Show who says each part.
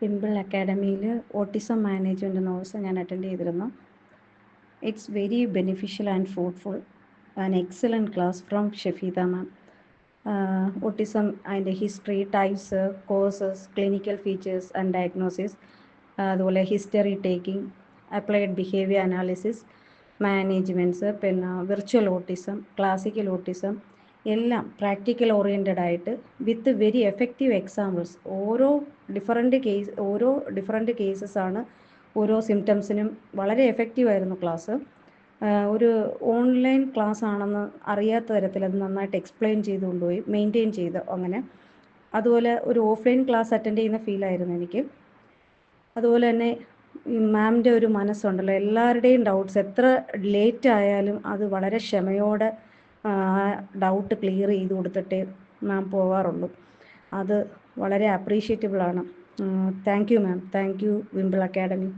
Speaker 1: Pimple അക്കാഡമിയിൽ autism management course ഞാൻ attend ചെയ്തിരുന്നു. It's very beneficial and fruitful and excellent class from Shefeeda ma'am. Autism അതിൻ്റെ history, types, courses, clinical features and diagnosis, അതുപോലെ history taking, applied behaviour analysis, managements, പിന്നെ virtual autism, classical autism, എല്ലാം practical oriented ആയിട്ട് with very effective examples. ഓരോ different cases ആണ് ഓരോ സിംറ്റംസിനും. വളരെ എഫക്റ്റീവായിരുന്നു ക്ലാസ്. ഒരു ഓൺലൈൻ ക്ലാസ് ആണെന്ന് അറിയാത്ത തരത്തിൽ അത് നന്നായിട്ട് എക്സ്പ്ലെയിൻ ചെയ്ത് കൊണ്ടുപോയി, മെയിൻറ്റെയിൻ ചെയ്ത് അങ്ങനെ. അതുപോലെ ഒരു ഓഫ്ലൈൻ ക്ലാസ് അറ്റൻഡ് ചെയ്യുന്ന ഫീലായിരുന്നു എനിക്ക്. അതുപോലെ തന്നെ മാമിൻ്റെ ഒരു മനസ്സുണ്ടല്ലോ, എല്ലാവരുടെയും ഡൗട്ട്സ് എത്ര ലേറ്റ് ആയാലും അത് വളരെ ക്ഷമയോടെ ഡൗട്ട് ക്ലിയർ ചെയ്ത് കൊടുത്തിട്ടേ മാം പോകാറുള്ളൂ. അത് വളരെ അപ്രീഷിയേറ്റബിളാണ്. Thank you ma'am. Thank you Wimble academy.